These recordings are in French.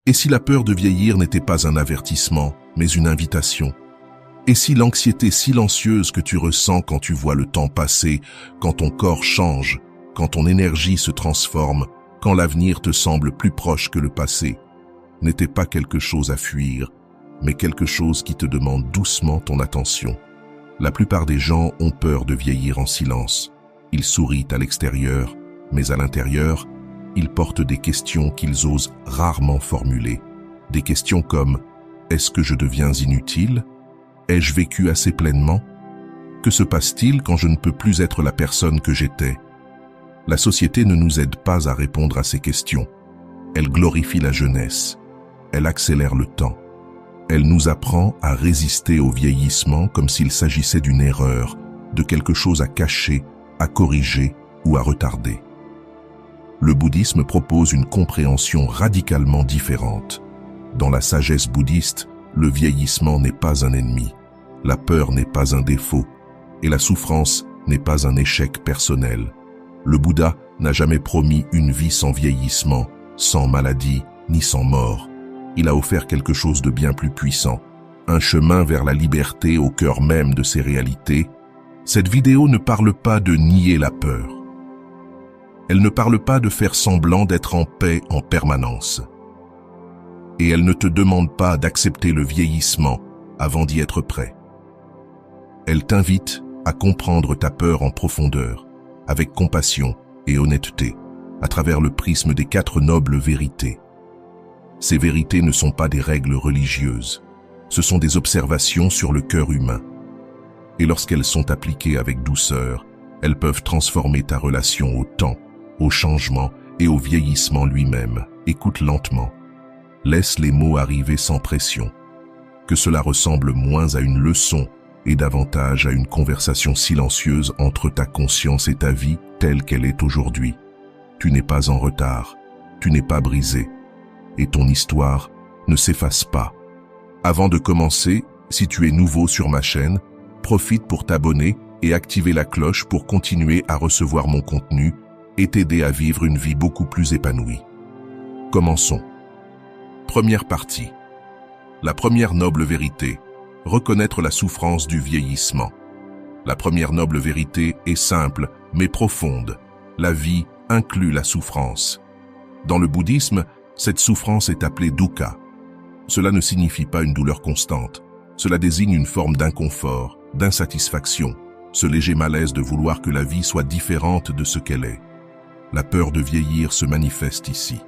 Et si la peur de vieillir n'était pas un avertissement, mais une invitation? Et si l'anxiété silencieuse que tu ressens quand tu vois le temps passer, quand ton corps change, quand ton énergie se transforme, quand l'avenir te semble plus proche que le passé, n'était pas quelque chose à fuir, mais quelque chose qui te demande doucement ton attention? La plupart des gens ont peur de vieillir en silence. Ils sourient à l'extérieur, mais à l'intérieur, ils portent des questions qu'ils osent rarement formuler. Des questions comme « Est-ce que je deviens inutile ? Ai-je vécu assez pleinement ? Que se passe-t-il quand je ne peux plus être la personne que j'étais ?» La société ne nous aide pas à répondre à ces questions. Elle glorifie la jeunesse. Elle accélère le temps. Elle nous apprend à résister au vieillissement comme s'il s'agissait d'une erreur, de quelque chose à cacher, à corriger ou à retarder. Le bouddhisme propose une compréhension radicalement différente. Dans la sagesse bouddhiste, le vieillissement n'est pas un ennemi, la peur n'est pas un défaut, et la souffrance n'est pas un échec personnel. Le Bouddha n'a jamais promis une vie sans vieillissement, sans maladie, ni sans mort. Il a offert quelque chose de bien plus puissant, un chemin vers la liberté au cœur même de ces réalités. Cette vidéo ne parle pas de nier la peur. Elle ne parle pas de faire semblant d'être en paix en permanence. Et elle ne te demande pas d'accepter le vieillissement avant d'y être prêt. Elle t'invite à comprendre ta peur en profondeur, avec compassion et honnêteté, à travers le prisme des 4 nobles vérités. Ces vérités ne sont pas des règles religieuses, ce sont des observations sur le cœur humain. Et lorsqu'elles sont appliquées avec douceur, elles peuvent transformer ta relation au temps, au changement et au vieillissement lui-même. Écoute lentement. Laisse les mots arriver sans pression. Que cela ressemble moins à une leçon et davantage à une conversation silencieuse entre ta conscience et ta vie telle qu'elle est aujourd'hui. Tu n'es pas en retard, tu n'es pas brisé, et ton histoire ne s'efface pas. Avant de commencer, si tu es nouveau sur ma chaîne, profite pour t'abonner et activer la cloche pour continuer à recevoir mon contenu et t'aider à vivre une vie beaucoup plus épanouie. Commençons. Première partie. La première noble vérité, reconnaître la souffrance du vieillissement. La première noble vérité est simple, mais profonde. La vie inclut la souffrance. Dans le bouddhisme, cette souffrance est appelée dukkha. Cela ne signifie pas une douleur constante. Cela désigne une forme d'inconfort, d'insatisfaction, ce léger malaise de vouloir que la vie soit différente de ce qu'elle est. La peur de vieillir se manifeste ici.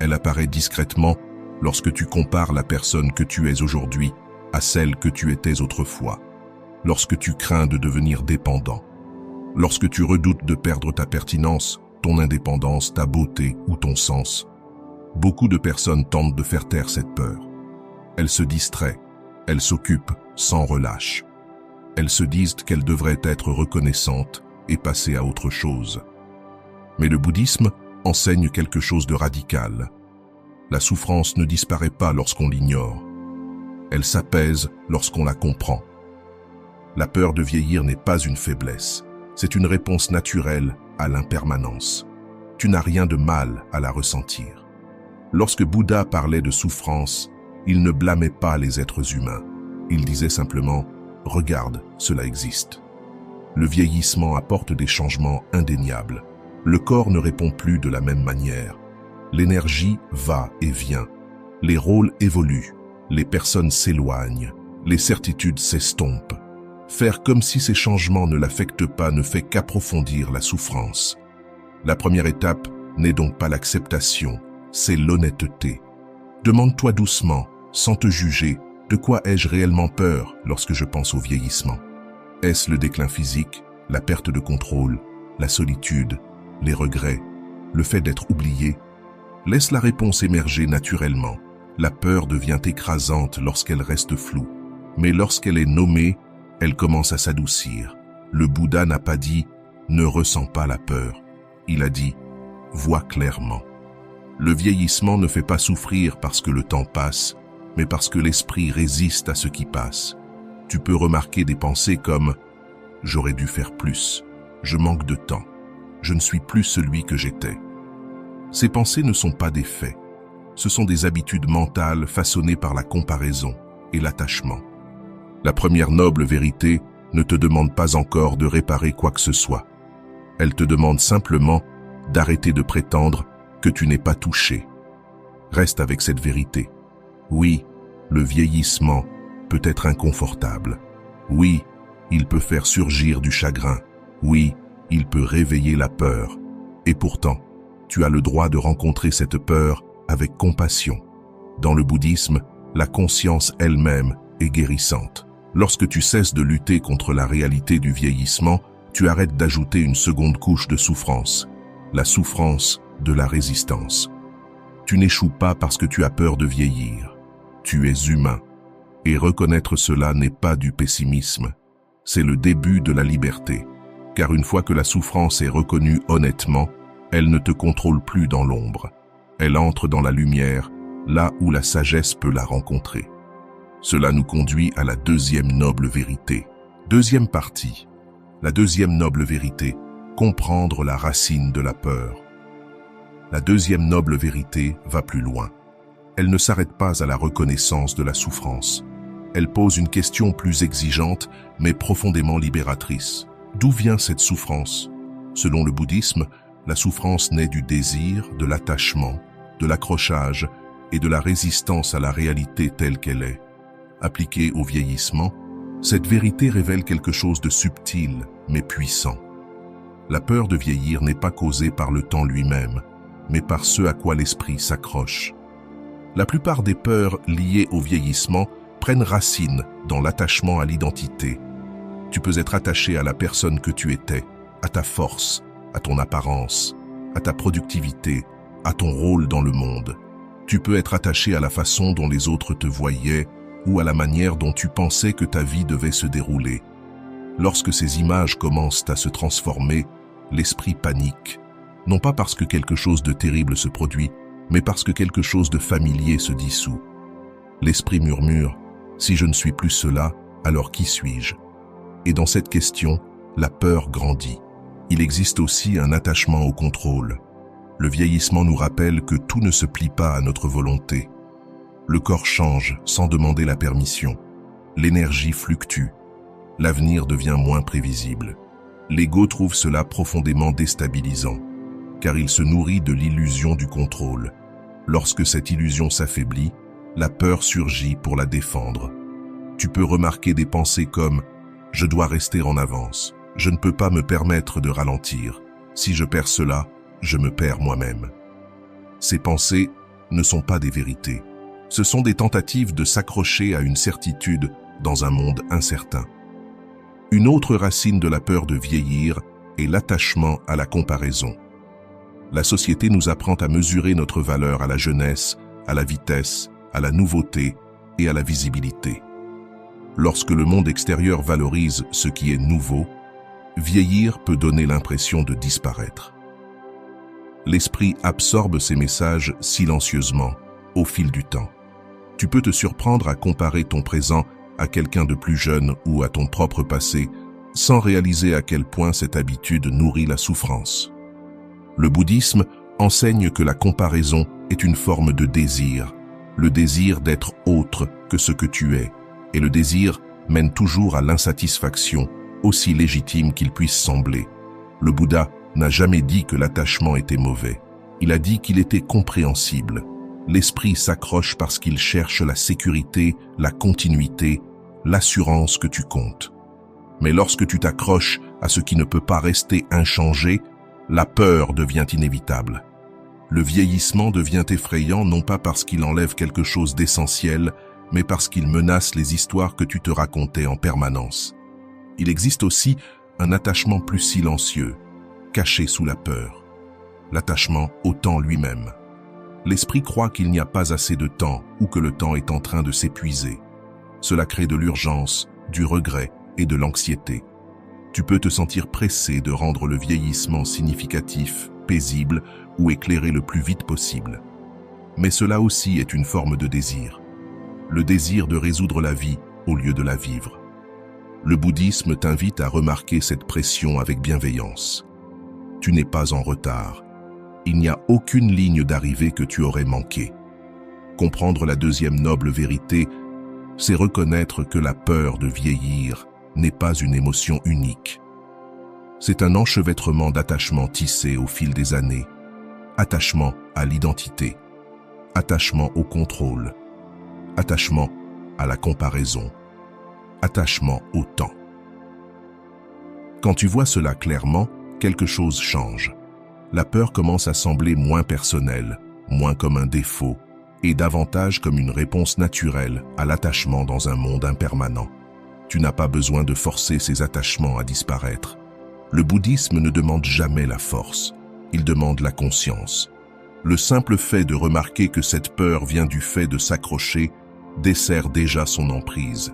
Elle apparaît discrètement lorsque tu compares la personne que tu es aujourd'hui à celle que tu étais autrefois, lorsque tu crains de devenir dépendant, lorsque tu redoutes de perdre ta pertinence, ton indépendance, ta beauté ou ton sens. Beaucoup de personnes tentent de faire taire cette peur. Elles se distraient, elles s'occupent sans relâche. Elles se disent qu'elles devraient être reconnaissantes et passer à autre chose. Mais le bouddhisme enseigne quelque chose de radical. La souffrance ne disparaît pas lorsqu'on l'ignore. Elle s'apaise lorsqu'on la comprend. La peur de vieillir n'est pas une faiblesse, c'est une réponse naturelle à l'impermanence. Tu n'as rien de mal à la ressentir. Lorsque Bouddha parlait de souffrance, il ne blâmait pas les êtres humains. Il disait simplement « Regarde, cela existe ». Le vieillissement apporte des changements indéniables. Le corps ne répond plus de la même manière. L'énergie va et vient. Les rôles évoluent. Les personnes s'éloignent. Les certitudes s'estompent. Faire comme si ces changements ne l'affectent pas ne fait qu'approfondir la souffrance. La première étape n'est donc pas l'acceptation, c'est l'honnêteté. Demande-toi doucement, sans te juger, de quoi ai-je réellement peur lorsque je pense au vieillissement? Est-ce le déclin physique, la perte de contrôle, la solitude, les regrets, le fait d'être oublié? Laisse la réponse émerger naturellement. La peur devient écrasante lorsqu'elle reste floue. Mais lorsqu'elle est nommée, elle commence à s'adoucir. Le Bouddha n'a pas dit « ne ressens pas la peur ». Il a dit « vois clairement ». Le vieillissement ne fait pas souffrir parce que le temps passe, mais parce que l'esprit résiste à ce qui passe. Tu peux remarquer des pensées comme « j'aurais dû faire plus »,« je manque de temps »,« je ne suis plus celui que j'étais ». Ces pensées ne sont pas des faits. Ce sont des habitudes mentales façonnées par la comparaison et l'attachement. La première noble vérité ne te demande pas encore de réparer quoi que ce soit. Elle te demande simplement d'arrêter de prétendre que tu n'es pas touché. Reste avec cette vérité. Oui, le vieillissement peut être inconfortable. Oui, il peut faire surgir du chagrin. Oui, il peut réveiller la peur. Et pourtant, tu as le droit de rencontrer cette peur avec compassion. Dans le bouddhisme, la conscience elle-même est guérissante. Lorsque tu cesses de lutter contre la réalité du vieillissement, tu arrêtes d'ajouter une seconde couche de souffrance, la souffrance de la résistance. Tu n'échoues pas parce que tu as peur de vieillir. Tu es humain. Et reconnaître cela n'est pas du pessimisme. C'est le début de la liberté. Car une fois que la souffrance est reconnue honnêtement, elle ne te contrôle plus dans l'ombre. Elle entre dans la lumière, là où la sagesse peut la rencontrer. Cela nous conduit à la deuxième noble vérité. Deuxième partie. La deuxième noble vérité, comprendre la racine de la peur. La deuxième noble vérité va plus loin. Elle ne s'arrête pas à la reconnaissance de la souffrance. Elle pose une question plus exigeante, mais profondément libératrice. D'où vient cette souffrance? Selon le bouddhisme, la souffrance naît du désir, de l'attachement, de l'accrochage et de la résistance à la réalité telle qu'elle est. Appliquée au vieillissement, cette vérité révèle quelque chose de subtil, mais puissant. La peur de vieillir n'est pas causée par le temps lui-même, mais par ce à quoi l'esprit s'accroche. La plupart des peurs liées au vieillissement prennent racine dans l'attachement à l'identité. Tu peux être attaché à la personne que tu étais, à ta force, à ton apparence, à ta productivité, à ton rôle dans le monde. Tu peux être attaché à la façon dont les autres te voyaient ou à la manière dont tu pensais que ta vie devait se dérouler. Lorsque ces images commencent à se transformer, l'esprit panique, non pas parce que quelque chose de terrible se produit, mais parce que quelque chose de familier se dissout. L'esprit murmure, « Si je ne suis plus cela, alors qui suis-je » Et dans cette question, la peur grandit. Il existe aussi un attachement au contrôle. Le vieillissement nous rappelle que tout ne se plie pas à notre volonté. Le corps change sans demander la permission. L'énergie fluctue. L'avenir devient moins prévisible. L'ego trouve cela profondément déstabilisant, car il se nourrit de l'illusion du contrôle. Lorsque cette illusion s'affaiblit, la peur surgit pour la défendre. Tu peux remarquer des pensées comme « Je dois rester en avance, je ne peux pas me permettre de ralentir. Si je perds cela, je me perds moi-même. » Ces pensées ne sont pas des vérités. Ce sont des tentatives de s'accrocher à une certitude dans un monde incertain. Une autre racine de la peur de vieillir est l'attachement à la comparaison. La société nous apprend à mesurer notre valeur à la jeunesse, à la vitesse, à la nouveauté et à la visibilité. Lorsque le monde extérieur valorise ce qui est nouveau, vieillir peut donner l'impression de disparaître. L'esprit absorbe ces messages silencieusement, au fil du temps. Tu peux te surprendre à comparer ton présent à quelqu'un de plus jeune ou à ton propre passé, sans réaliser à quel point cette habitude nourrit la souffrance. Le bouddhisme enseigne que la comparaison est une forme de désir, le désir d'être autre que ce que tu es, et le désir mène toujours à l'insatisfaction, aussi légitime qu'il puisse sembler. Le Bouddha n'a jamais dit que l'attachement était mauvais. Il a dit qu'il était compréhensible. L'esprit s'accroche parce qu'il cherche la sécurité, la continuité, l'assurance que tu comptes. Mais lorsque tu t'accroches à ce qui ne peut pas rester inchangé, la peur devient inévitable. Le vieillissement devient effrayant non pas parce qu'il enlève quelque chose d'essentiel, mais parce qu'il menace les histoires que tu te racontais en permanence. Il existe aussi un attachement plus silencieux, caché sous la peur. L'attachement au temps lui-même. L'esprit croit qu'il n'y a pas assez de temps ou que le temps est en train de s'épuiser. Cela crée de l'urgence, du regret et de l'anxiété. Tu peux te sentir pressé de rendre le vieillissement significatif, paisible ou éclairé le plus vite possible. Mais cela aussi est une forme de désir. Le désir de résoudre la vie au lieu de la vivre. Le bouddhisme t'invite à remarquer cette pression avec bienveillance. Tu n'es pas en retard. Il n'y a aucune ligne d'arrivée que tu aurais manquée. Comprendre la deuxième noble vérité, c'est reconnaître que la peur de vieillir n'est pas une émotion unique. C'est un enchevêtrement d'attachements tissés au fil des années. Attachement à l'identité, attachement au contrôle, attachement à la comparaison, attachement au temps. Quand tu vois cela clairement, quelque chose change. La peur commence à sembler moins personnelle, moins comme un défaut, et davantage comme une réponse naturelle à l'attachement dans un monde impermanent. Tu n'as pas besoin de forcer ces attachements à disparaître. Le bouddhisme ne demande jamais la force, il demande la conscience. Le simple fait de remarquer que cette peur vient du fait de s'accrocher dessert déjà son emprise.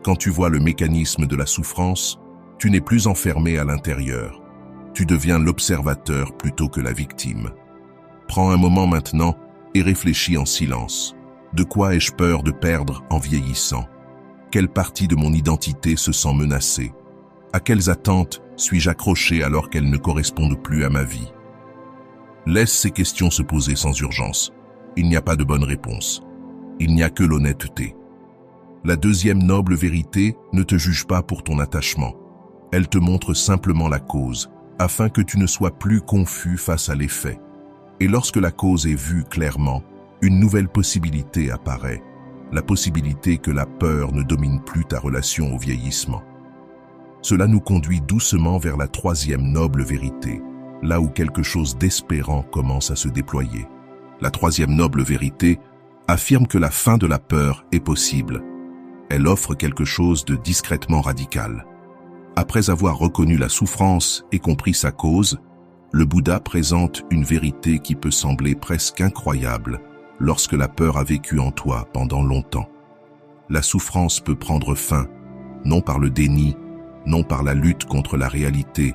Quand tu vois le mécanisme de la souffrance, tu n'es plus enfermé à l'intérieur. Tu deviens l'observateur plutôt que la victime. Prends un moment maintenant et réfléchis en silence. De quoi ai-je peur de perdre en vieillissant? Quelle partie de mon identité se sent menacée? À quelles attentes suis-je accroché alors qu'elles ne correspondent plus à ma vie? Laisse ces questions se poser sans urgence. Il n'y a pas de bonne réponse. Il n'y a que l'honnêteté. La deuxième noble vérité ne te juge pas pour ton attachement. Elle te montre simplement la cause, afin que tu ne sois plus confus face à l'effet. Et lorsque la cause est vue clairement, une nouvelle possibilité apparaît. La possibilité que la peur ne domine plus ta relation au vieillissement. Cela nous conduit doucement vers la troisième noble vérité, là où quelque chose d'espérant commence à se déployer. La troisième noble vérité affirme que la fin de la peur est possible. Elle offre quelque chose de discrètement radical. Après avoir reconnu la souffrance et compris sa cause, le Bouddha présente une vérité qui peut sembler presque incroyable lorsque la peur a vécu en toi pendant longtemps. La souffrance peut prendre fin, non par le déni, non par la lutte contre la réalité,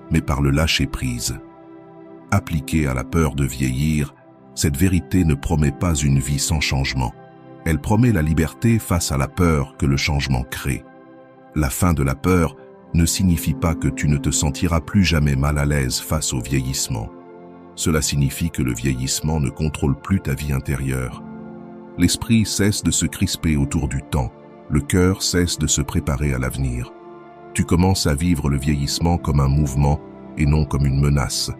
mais par le lâcher-prise. Appliquée à la peur de vieillir, cette vérité ne promet pas une vie sans changement. Elle promet la liberté face à la peur que le changement crée. La fin de la peur ne signifie pas que tu ne te sentiras plus jamais mal à l'aise face au vieillissement. Cela signifie que le vieillissement ne contrôle plus ta vie intérieure. L'esprit cesse de se crisper autour du temps, le cœur cesse de se préparer à l'avenir. Tu commences à vivre le vieillissement comme un mouvement et non comme une menace.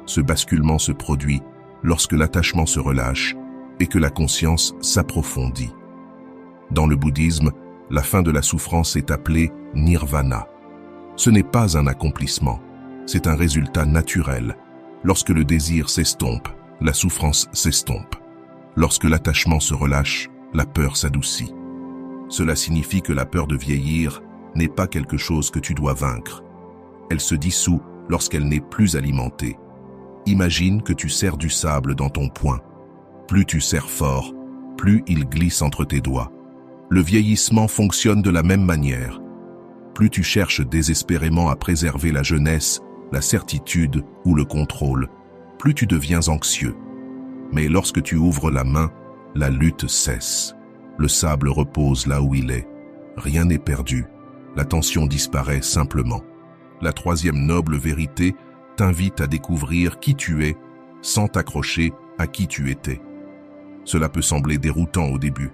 Ce basculement se produit lorsque l'attachement se relâche et que la conscience s'approfondit. Dans le bouddhisme, la fin de la souffrance est appelée nirvana. Ce n'est pas un accomplissement, c'est un résultat naturel. Lorsque le désir s'estompe, la souffrance s'estompe. Lorsque l'attachement se relâche, la peur s'adoucit. Cela signifie que la peur de vieillir n'est pas quelque chose que tu dois vaincre. Elle se dissout lorsqu'elle n'est plus alimentée. Imagine que tu serres du sable dans ton poing. Plus tu serres fort, plus il glisse entre tes doigts. Le vieillissement fonctionne de la même manière. Plus tu cherches désespérément à préserver la jeunesse, la certitude ou le contrôle, plus tu deviens anxieux. Mais lorsque tu ouvres la main, la lutte cesse. Le sable repose là où il est. Rien n'est perdu. La tension disparaît simplement. La troisième noble vérité t'invite à découvrir qui tu es sans t'accrocher à qui tu étais. Cela peut sembler déroutant au début.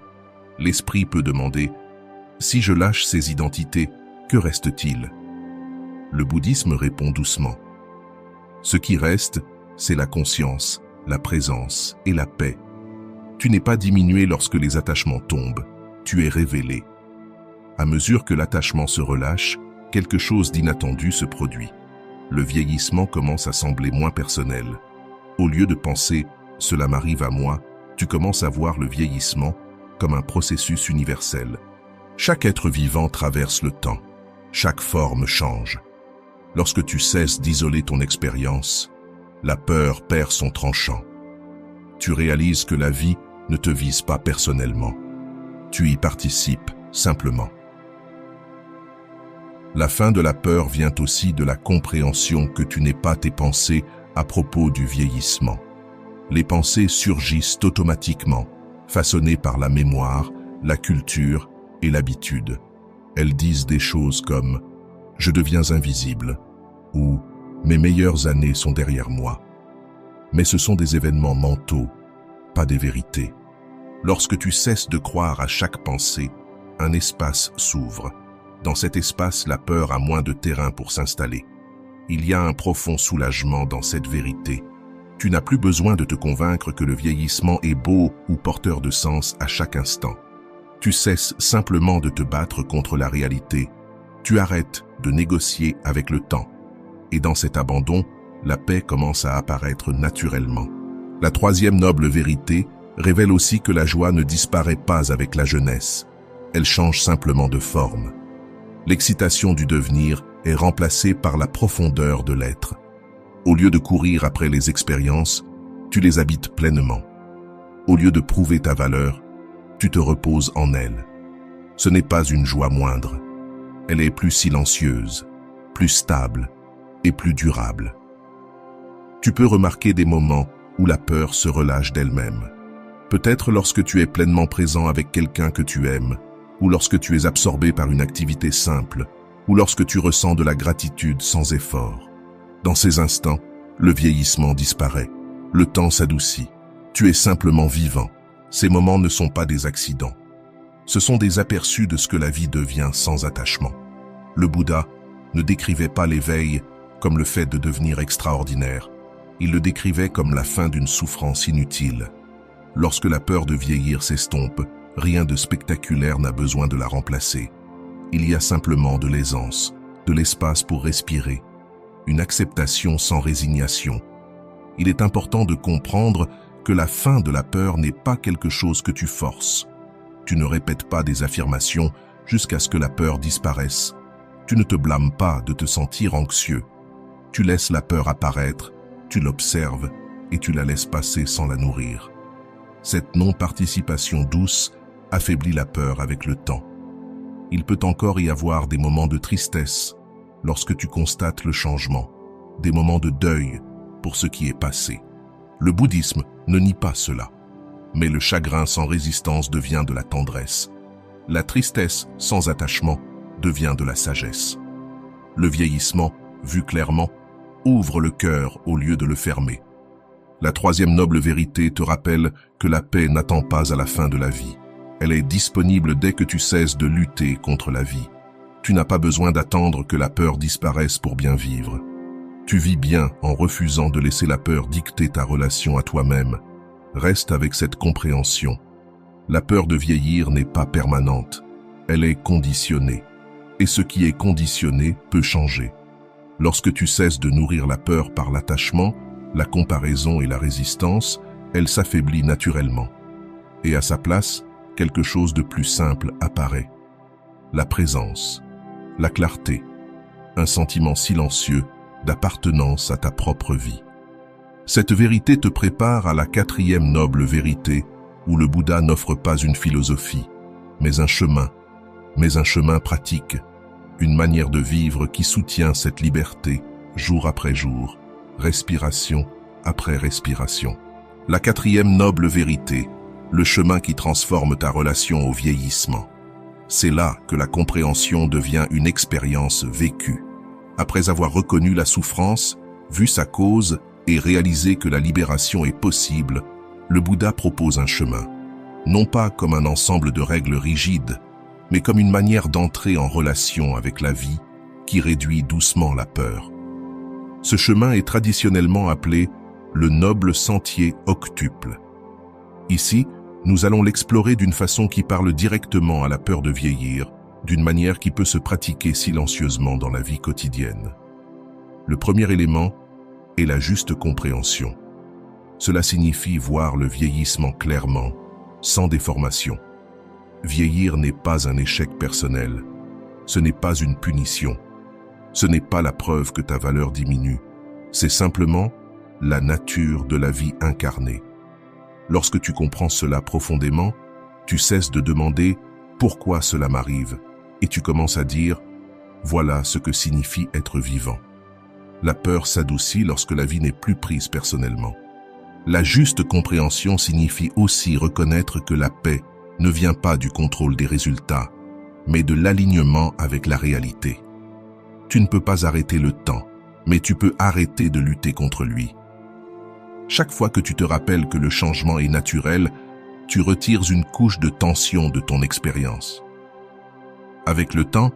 L'esprit peut demander « Si je lâche ces identités, que reste-t-il » Le bouddhisme répond doucement. Ce qui reste, c'est la conscience, la présence et la paix. Tu n'es pas diminué lorsque les attachements tombent, tu es révélé. À mesure que l'attachement se relâche, quelque chose d'inattendu se produit. Le vieillissement commence à sembler moins personnel. Au lieu de penser « cela m'arrive à moi », tu commences à voir le vieillissement comme un processus universel. Chaque être vivant traverse le temps. Chaque forme change. Lorsque tu cesses d'isoler ton expérience, la peur perd son tranchant. Tu réalises que la vie ne te vise pas personnellement. Tu y participes simplement. La fin de la peur vient aussi de la compréhension que tu n'es pas tes pensées à propos du vieillissement. Les pensées surgissent automatiquement, façonnées par la mémoire, la culture et l'habitude. Elles disent des choses comme « je deviens invisible » ou « mes meilleures années sont derrière moi ». Mais ce sont des événements mentaux, pas des vérités. Lorsque tu cesses de croire à chaque pensée, un espace s'ouvre. Dans cet espace, la peur a moins de terrain pour s'installer. Il y a un profond soulagement dans cette vérité. Tu n'as plus besoin de te convaincre que le vieillissement est beau ou porteur de sens à chaque instant. Tu cesses simplement de te battre contre la réalité. Tu arrêtes de négocier avec le temps. Et dans cet abandon, la paix commence à apparaître naturellement. La troisième noble vérité révèle aussi que la joie ne disparaît pas avec la jeunesse. Elle change simplement de forme. L'excitation du devenir est remplacée par la profondeur de l'être. Au lieu de courir après les expériences, tu les habites pleinement. Au lieu de prouver ta valeur, tu te reposes en elle. Ce n'est pas une joie moindre. Elle est plus silencieuse, plus stable et plus durable. Tu peux remarquer des moments où la peur se relâche d'elle-même. Peut-être lorsque tu es pleinement présent avec quelqu'un que tu aimes, ou lorsque tu es absorbé par une activité simple, ou lorsque tu ressens de la gratitude sans effort. Dans ces instants, le vieillissement disparaît, le temps s'adoucit, tu es simplement vivant. Ces moments ne sont pas des accidents. Ce sont des aperçus de ce que la vie devient sans attachement. Le Bouddha ne décrivait pas l'éveil comme le fait de devenir extraordinaire. Il le décrivait comme la fin d'une souffrance inutile. Lorsque la peur de vieillir s'estompe, rien de spectaculaire n'a besoin de la remplacer. Il y a simplement de l'aisance, de l'espace pour respirer, une acceptation sans résignation. Il est important de comprendre que la fin de la peur n'est pas quelque chose que tu forces. Tu ne répètes pas des affirmations jusqu'à ce que la peur disparaisse. Tu ne te blâmes pas de te sentir anxieux. Tu laisses la peur apparaître, tu l'observes et tu la laisses passer sans la nourrir. Cette non-participation douce affaiblit la peur avec le temps. Il peut encore y avoir des moments de tristesse lorsque tu constates le changement, des moments de deuil pour ce qui est passé. Le bouddhisme ne nie pas cela, mais le chagrin sans résistance devient de la tendresse. La tristesse sans attachement devient de la sagesse. Le vieillissement, vu clairement, ouvre le cœur au lieu de le fermer. La troisième noble vérité te rappelle que la paix n'attend pas à la fin de la vie. Elle est disponible dès que tu cesses de lutter contre la vie. Tu n'as pas besoin d'attendre que la peur disparaisse pour bien vivre. Tu vis bien en refusant de laisser la peur dicter ta relation à toi-même. Reste avec cette compréhension. La peur de vieillir n'est pas permanente. Elle est conditionnée. Et ce qui est conditionné peut changer. Lorsque tu cesses de nourrir la peur par l'attachement, la comparaison et la résistance, elle s'affaiblit naturellement. Et à sa place, quelque chose de plus simple apparaît. La présence, la clarté, un sentiment silencieux d'appartenance à ta propre vie. Cette vérité te prépare à la quatrième noble vérité où le Bouddha n'offre pas une philosophie, mais un chemin pratique, une manière de vivre qui soutient cette liberté jour après jour, respiration après respiration. La quatrième noble vérité, le chemin qui transforme ta relation au vieillissement. C'est là que la compréhension devient une expérience vécue. Après avoir reconnu la souffrance, vu sa cause et réalisé que la libération est possible, le Bouddha propose un chemin. Non pas comme un ensemble de règles rigides, mais comme une manière d'entrer en relation avec la vie qui réduit doucement la peur. Ce chemin est traditionnellement appelé le noble sentier octuple. Ici, nous allons l'explorer d'une façon qui parle directement à la peur de vieillir, d'une manière qui peut se pratiquer silencieusement dans la vie quotidienne. Le premier élément est la juste compréhension. Cela signifie voir le vieillissement clairement, sans déformation. Vieillir n'est pas un échec personnel, ce n'est pas une punition, ce n'est pas la preuve que ta valeur diminue, c'est simplement la nature de la vie incarnée. Lorsque tu comprends cela profondément, tu cesses de demander « pourquoi cela m'arrive ?» et tu commences à dire « voilà ce que signifie être vivant ». La peur s'adoucit lorsque la vie n'est plus prise personnellement. La juste compréhension signifie aussi reconnaître que la paix ne vient pas du contrôle des résultats, mais de l'alignement avec la réalité. Tu ne peux pas arrêter le temps, mais tu peux arrêter de lutter contre lui. Chaque fois que tu te rappelles que le changement est naturel, tu retires une couche de tension de ton expérience. Avec le temps,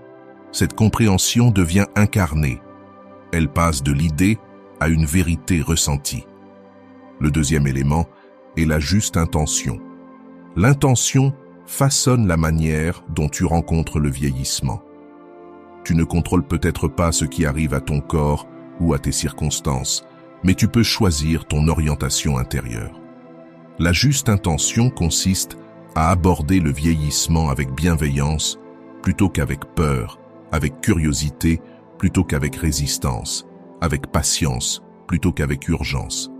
cette compréhension devient incarnée. Elle passe de l'idée à une vérité ressentie. Le deuxième élément est la juste intention. L'intention façonne la manière dont tu rencontres le vieillissement. Tu ne contrôles peut-être pas ce qui arrive à ton corps ou à tes circonstances, mais tu peux choisir ton orientation intérieure. La juste intention consiste à aborder le vieillissement avec bienveillance plutôt qu'avec peur, avec curiosité plutôt qu'avec résistance, avec patience plutôt qu'avec urgence.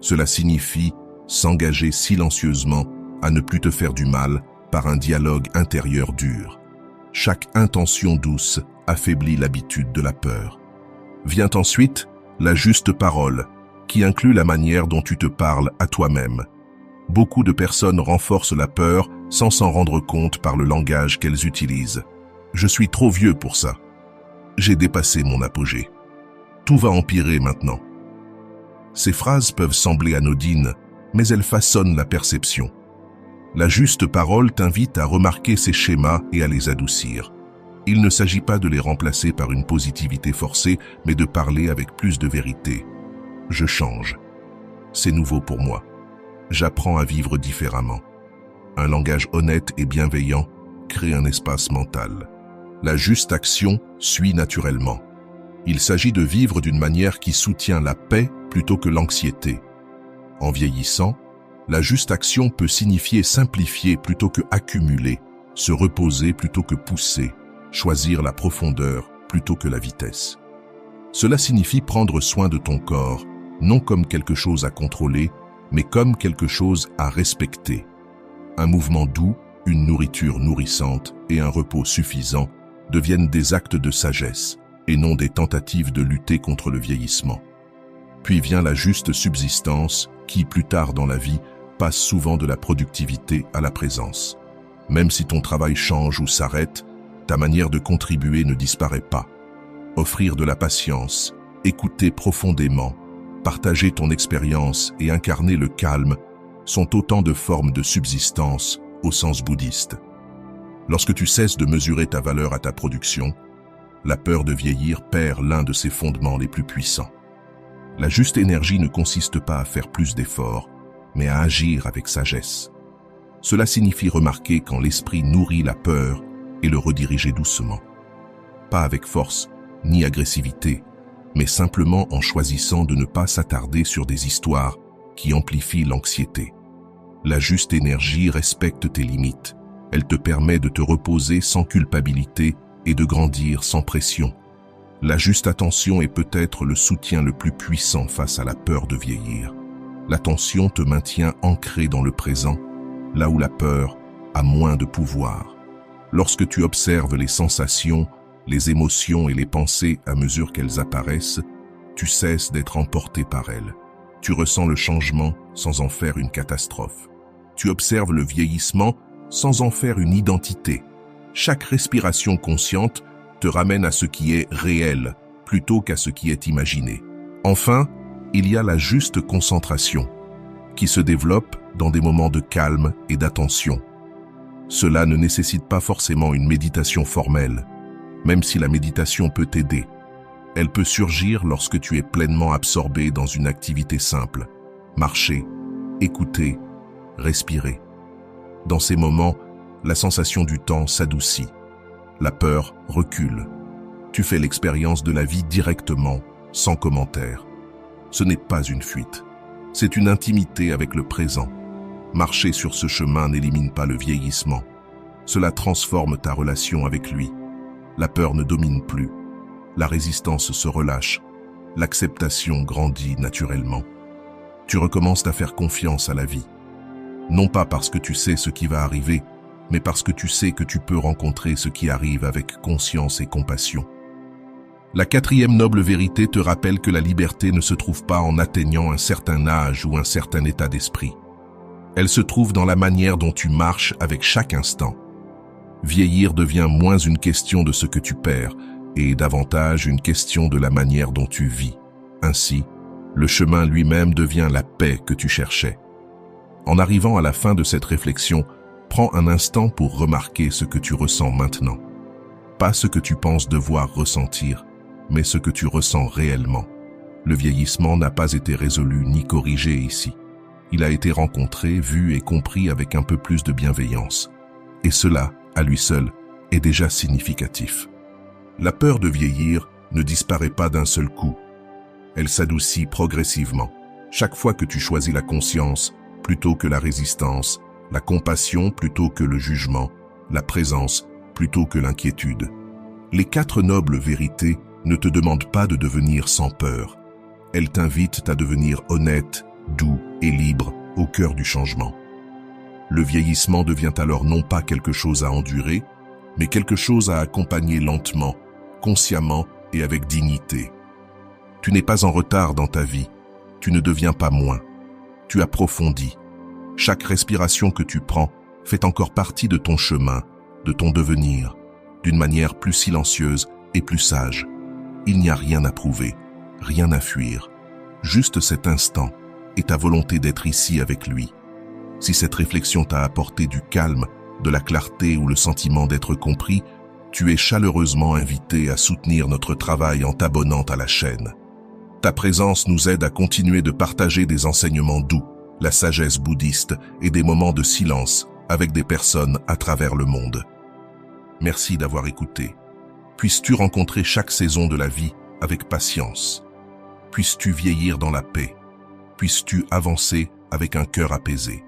Cela signifie s'engager silencieusement à ne plus te faire du mal par un dialogue intérieur dur. Chaque intention douce affaiblit l'habitude de la peur. Vient ensuite la juste parole, qui inclut la manière dont tu te parles à toi-même. Beaucoup de personnes renforcent la peur sans s'en rendre compte par le langage qu'elles utilisent. Je suis trop vieux pour ça. J'ai dépassé mon apogée. Tout va empirer maintenant. Ces phrases peuvent sembler anodines, mais elles façonnent la perception. La juste parole t'invite à remarquer ces schémas et à les adoucir. Il ne s'agit pas de les remplacer par une positivité forcée, mais de parler avec plus de vérité. Je change. C'est nouveau pour moi. J'apprends à vivre différemment. Un langage honnête et bienveillant crée un espace mental. La juste action suit naturellement. Il s'agit de vivre d'une manière qui soutient la paix plutôt que l'anxiété. En vieillissant, la juste action peut signifier simplifier plutôt que accumuler, se reposer plutôt que pousser, choisir la profondeur plutôt que la vitesse. Cela signifie prendre soin de ton corps, non comme quelque chose à contrôler, mais comme quelque chose à respecter. Un mouvement doux, une nourriture nourrissante et un repos suffisant deviennent des actes de sagesse et non des tentatives de lutter contre le vieillissement. Puis vient la juste subsistance qui, plus tard dans la vie, passe souvent de la productivité à la présence. Même si ton travail change ou s'arrête, ta manière de contribuer ne disparaît pas. Offrir de la patience, écouter profondément, partager ton expérience et incarner le calme sont autant de formes de subsistance au sens bouddhiste. Lorsque tu cesses de mesurer ta valeur à ta production, la peur de vieillir perd l'un de ses fondements les plus puissants. La juste énergie ne consiste pas à faire plus d'efforts, mais à agir avec sagesse. Cela signifie remarquer quand l'esprit nourrit la peur et le rediriger doucement. Pas avec force ni agressivité, mais simplement en choisissant de ne pas s'attarder sur des histoires qui amplifient l'anxiété. La juste énergie respecte tes limites. Elle te permet de te reposer sans culpabilité et de grandir sans pression. La juste attention est peut-être le soutien le plus puissant face à la peur de vieillir. L'attention te maintient ancré dans le présent, là où la peur a moins de pouvoir. Lorsque tu observes les sensations, les émotions et les pensées à mesure qu'elles apparaissent, tu cesses d'être emporté par elles. Tu ressens le changement sans en faire une catastrophe. Tu observes le vieillissement sans en faire une identité. Chaque respiration consciente te ramène à ce qui est réel plutôt qu'à ce qui est imaginé. Enfin, il y a la juste concentration, qui se développe dans des moments de calme et d'attention. Cela ne nécessite pas forcément une méditation formelle, même si la méditation peut t'aider. Elle peut surgir lorsque tu es pleinement absorbé dans une activité simple. Marcher, écouter, respirer. Dans ces moments, la sensation du temps s'adoucit. La peur recule. Tu fais l'expérience de la vie directement, sans commentaire. Ce n'est pas une fuite. C'est une intimité avec le présent. Marcher sur ce chemin n'élimine pas le vieillissement. Cela transforme ta relation avec lui. La peur ne domine plus. La résistance se relâche. L'acceptation grandit naturellement. Tu recommences à faire confiance à la vie. Non pas parce que tu sais ce qui va arriver, mais parce que tu sais que tu peux rencontrer ce qui arrive avec conscience et compassion. La quatrième noble vérité te rappelle que la liberté ne se trouve pas en atteignant un certain âge ou un certain état d'esprit. Elle se trouve dans la manière dont tu marches avec chaque instant. Vieillir devient moins une question de ce que tu perds et davantage une question de la manière dont tu vis. Ainsi, le chemin lui-même devient la paix que tu cherchais. En arrivant à la fin de cette réflexion, prends un instant pour remarquer ce que tu ressens maintenant. Pas ce que tu penses devoir ressentir, mais ce que tu ressens réellement. Le vieillissement n'a pas été résolu ni corrigé ici. Il a été rencontré, vu et compris avec un peu plus de bienveillance. Et cela, à lui seul, est déjà significatif. La peur de vieillir ne disparaît pas d'un seul coup. Elle s'adoucit progressivement. Chaque fois que tu choisis la conscience plutôt que la résistance, la compassion plutôt que le jugement, la présence plutôt que l'inquiétude. Les 4 nobles vérités ne te demandent pas de devenir sans peur. Elles t'invitent à devenir honnête, doux et libre au cœur du changement. Le vieillissement devient alors non pas quelque chose à endurer, mais quelque chose à accompagner lentement, consciemment et avec dignité. Tu n'es pas en retard dans ta vie, tu ne deviens pas moins. Tu approfondis. Chaque respiration que tu prends fait encore partie de ton chemin, de ton devenir, d'une manière plus silencieuse et plus sage. Il n'y a rien à prouver, rien à fuir. Juste cet instant et ta volonté d'être ici avec lui. Si cette réflexion t'a apporté du calme, de la clarté ou le sentiment d'être compris, tu es chaleureusement invité à soutenir notre travail en t'abonnant à la chaîne. Ta présence nous aide à continuer de partager des enseignements doux, la sagesse bouddhiste et des moments de silence avec des personnes à travers le monde. Merci d'avoir écouté. Puisses-tu rencontrer chaque saison de la vie avec patience. Puisses-tu vieillir dans la paix. Puisses-tu avancer avec un cœur apaisé.